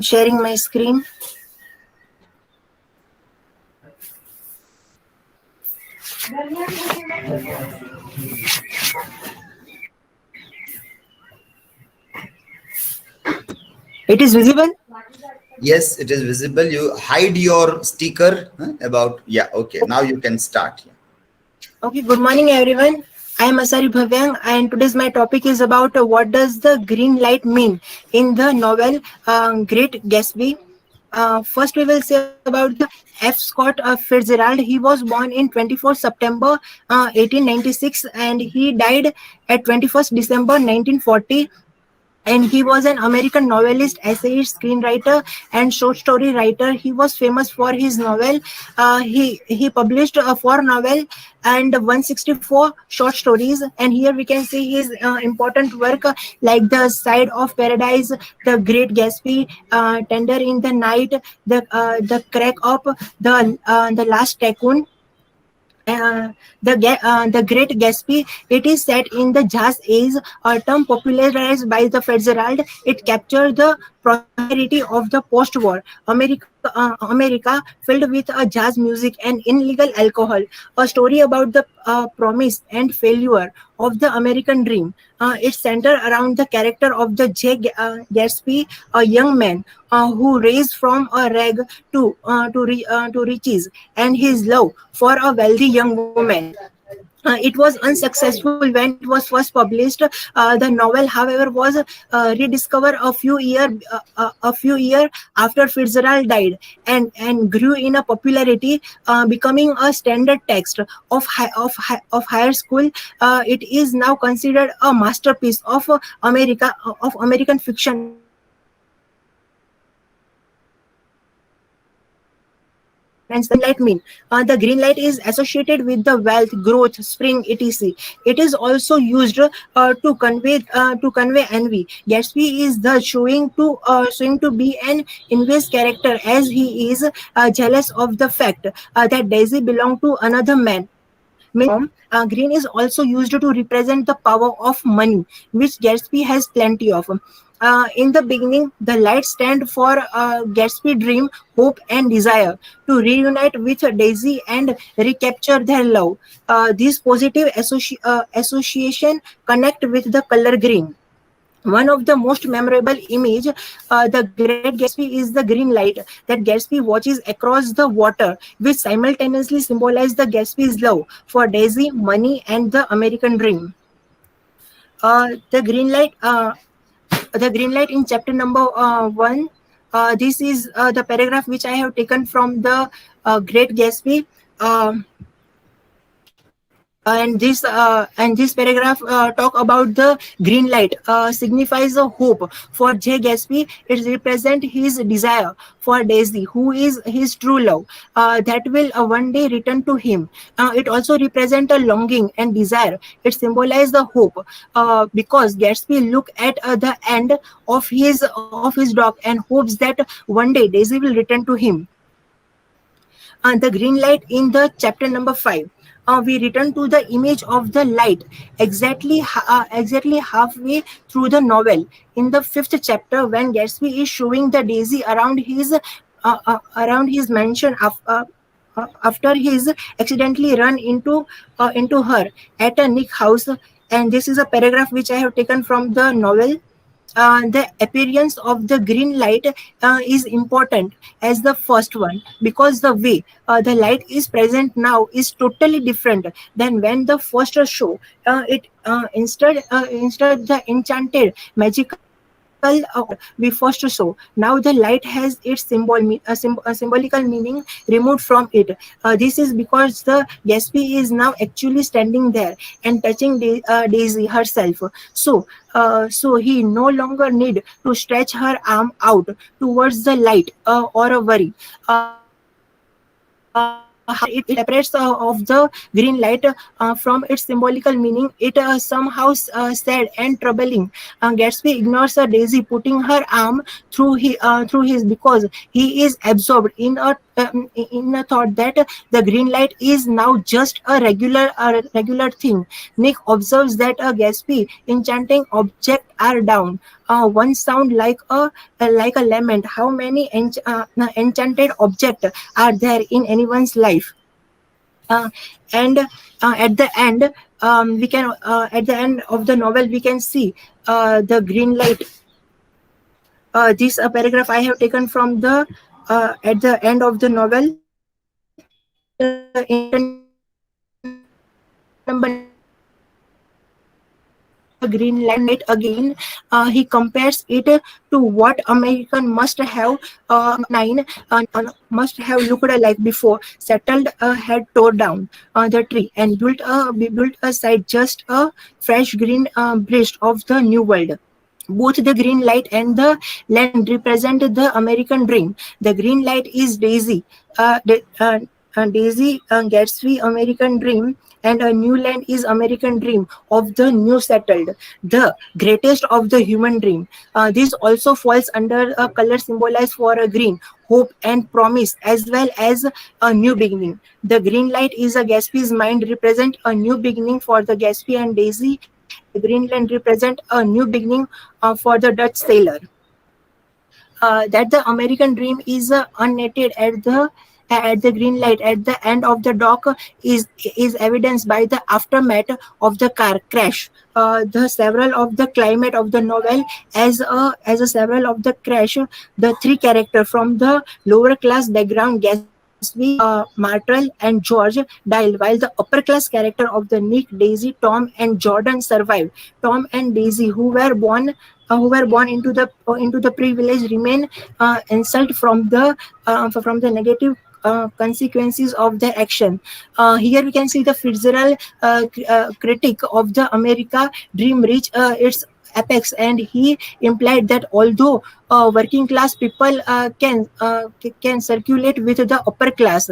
Sharing my screen. It is visible. Yes, it is visible. You hide your sticker about. Yeah, okay. Now you can start. Okay, good morning everyone. I am Asari Bhavyang and today's my topic is about what does the green light mean in the novel Great Gatsby. First we will say about the F. Scott Fitzgerald. He was born in 24 September 1896 and he died at 21st December 1940, and he was an American novelist, essayist, screenwriter, and short story writer. He was famous for his novel. He published four novel and 164 short stories. And here we can see his important work like The Side of Paradise, The Great Gatsby, Tender in the Night, the Crack Up, the Last Tycoon. The Great Gatsby. It is set in the jazz age, a term popularized by the Fitzgerald. It captured the prosperity of the post-war America, filled with jazz music and illegal alcohol. A story about the promise and failure of the American dream. It's centered around the character of the Gatsby, a young man who raised from a rag to riches, and his love for a wealthy young woman. It was unsuccessful when it was first published. The novel, however, was rediscovered a few year after Fitzgerald died, and grew in a popularity, becoming a standard text of higher school. It is now considered a masterpiece of American fiction and science fiction. What does the green light mean? The green light is associated with the wealth, growth, spring, etc. It is also used to convey envy. Gatsby is the showing to be an envious character, as he is jealous of the fact that Daisy belonged to another man. Green is also used to represent the power of money, which Gatsby has plenty of. In the beginning, the lights stand for Gatsby dream, hope, and desire to reunite with Daisy and recapture their love. This positive association connect with the color green. One of the most memorable image, the Great Gatsby, is the green light that Gatsby watches across the water, which simultaneously symbolize the Gatsby's love for Daisy, money, and the American dream. The green light. The green light in chapter number 1. This is the paragraph which I have taken from the Great Gatsby. And this paragraph talk about the green light signifies a hope for J. Gatsby. It represents his desire for Daisy, who is his true love, that will one day return to him. It also represents a longing and desire. It symbolizes the hope, because Gatsby look at the end of his dock and hopes that one day Daisy will return to him. The green light in the chapter number 5. We return to the image of the light exactly halfway through the novel. In the 5th chapter, when Gatsby is showing the Daisy around his mansion after he's accidentally run into her at a Nick house. And this is a paragraph which I have taken from the novel. The appearance of the green light is important as the first one, because the way the light is present now is totally different than when the first show. It instead the enchanted magical we first saw. Now the light has its symbolical meaning removed from it. This is because the Gatsby is now actually standing there and touching Daisy herself. So he no longer need to stretch her arm out towards the light or worry. However, it separates of the green light from its symbolical meaning. It somehow sad and troubling. Gatsby ignores Daisy putting her arm through his, because he is absorbed in a thought that the green light is now just a regular thing. Nick observes that a Gatsby enchanting object are down. One sound like a lament. How many enchanted objects are there in anyone's life? uh, and at the end, we can at the end of the novel we can see the green light. This paragraph I have taken from the at the end of the novel. The number 9 the green light again. He compares it to what American must have looked like before settled had tore down the tree and built a site just a fresh green breast of the new world. Both the green light and the land represent the American dream. The green light is Daisy, Daisy Gatsby American dream, and a new land is American dream of the new settled, the greatest of the human dream. This also falls under a color symbolized for a green, hope and promise, as well as a new beginning. The green light is a Gatsby's mind represent a new beginning for the Gatsby and Daisy. The green land represent a new beginning for the Dutch sailor. That the American dream is unnetted at the green light at the end of the dock is evidenced by the aftermath of the car crash. The several of the climate of the novel as a several of the crash, the three characters from the lower class background Gatsby, Martel, and George died, while the upper class character of the Nick, Daisy, Tom, and Jordan survived. Tom and Daisy, who were born into the privilege, remain insult from the negative consequences of their action. Here we can see the Fitzgerald critic of the America dream reach its apex, and he implied that although working class people can circulate with the upper class,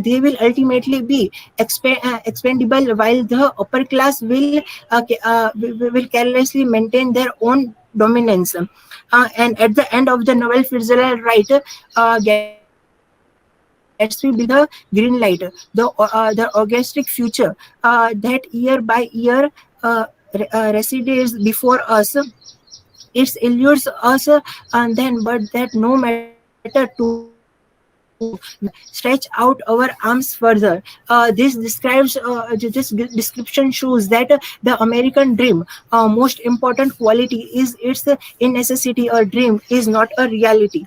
they will ultimately be expendable, while the upper class will carelessly maintain their own dominance. And at the end of the novel, Fitzgerald writes, Gatsby believes the green light, the orgastic future that year by year recedes before us. It illures us, and then, but that no matter to stretch out our arms further. This description shows that the American dream, most important quality is its innecessity. A dream is not a reality.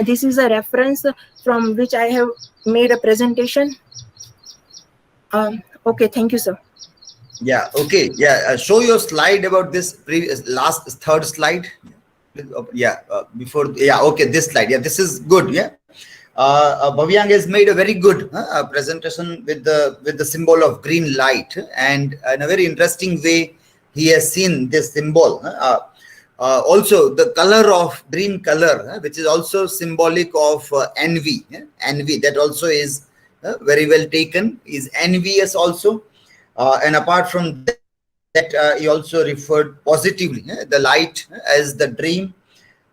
This is a reference from which I have made a presentation. Okay, thank you, sir. Yeah, okay. Yeah, show your slide about this previous last third slide. Yeah, before, yeah, okay, this slide. Yeah, this is good. Yeah. Bhavyang has made a very good presentation with the symbol of green light, and in a very interesting way he has seen this symbol. Also the color of green color, which is also symbolic of envy. Envy, that also is very well taken, is envious also. And apart from that, he also referred positively the light as the dream.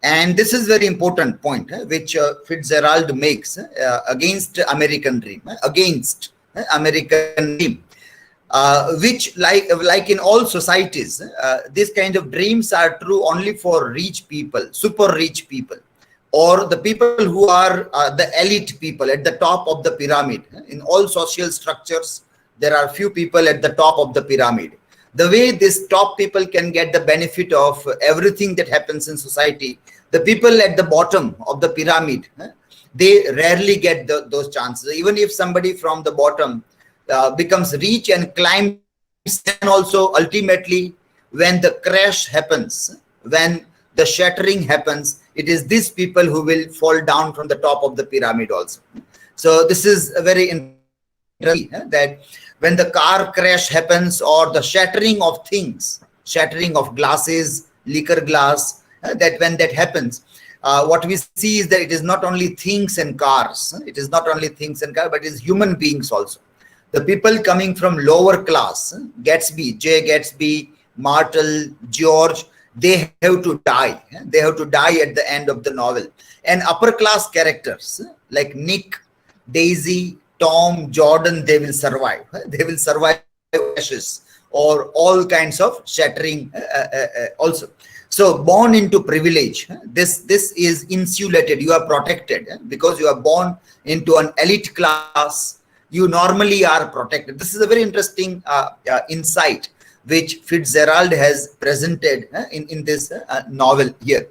And this is very important point which Fitzgerald makes against American dream, against American dream, which like in all societies, these kind of dreams are true only for rich people, super rich people, or the people who are the elite people at the top of the pyramid. In all social structures, there are few people at the top of the pyramid. The way these top people can get the benefit of everything that happens in society, the people at the bottom of the pyramid, they rarely get those chances. Even if somebody from the bottom becomes rich and climbs, and also ultimately when the crash happens, when the shattering happens, it is these people who will fall down from the top of the pyramid also. So this is a very interesting that when the car crash happens, or the shattering of things, shattering of glasses, liquor glass, that when that happens, what we see is that it is not only things and cars, it is not only things and cars, but it is human beings also. The people coming from lower class, Gatsby, J. Gatsby, Martel, George, they have to die. They have to die at the end of the novel. And upper class characters like Nick, Daisy, Tom, Jordan, they will survive. They will survive ashes or all kinds of shattering also. So born into privilege, this is insulated. You are protected because you are born into an elite class. You normally are protected. This is a very interesting insight which Fitzgerald has presented in this novel here.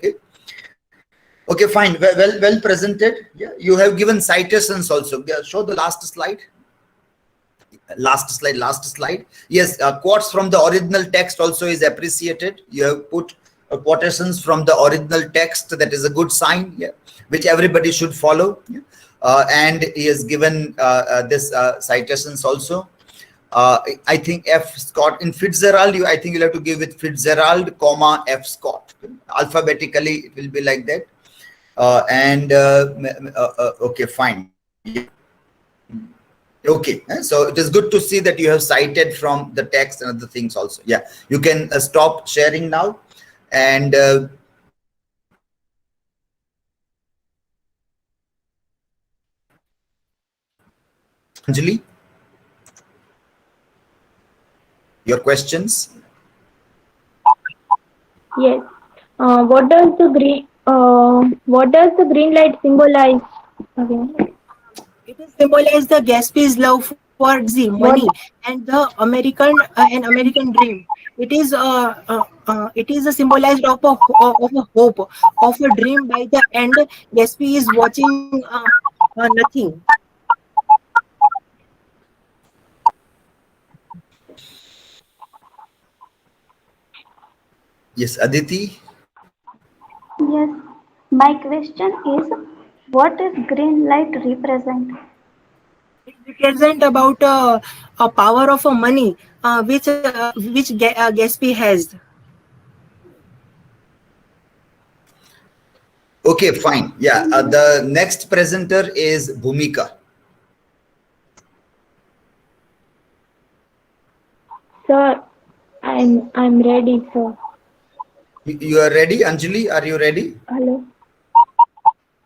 Okay, fine. Well presented. Yeah, you have given citations also. Yeah, show the last slide. Last slide. Yes, quotes from the original text also is appreciated. You have put quotations from the original text. That is a good sign. Yeah, which everybody should follow. Yeah. And he has given this citations also. I think F. Scott in Fitzgerald. I think you'll have to give it Fitzgerald, comma F. Scott. Alphabetically, it will be like that. Okay, fine. Yeah. Okay, so it is good to see that you have cited from the text and other things also. Yeah, you can stop sharing now. And Anjali, your questions. Yes. What does the green light symbolize? Again. It is symbolize the Gatsby's love for Daisy, What? money, and the American dream. It is a symbolized of a hope, of a dream. By the end, Gatsby is watching nothing. Yes, Aditi. Yes, my question is, what is green light represent? It represent about a power of a money, which Gatsby has. Okay, fine. Yeah, the next presenter is Bhumika. Sir, I'm ready, sir. You are ready, Anjali? Are you ready? Hello.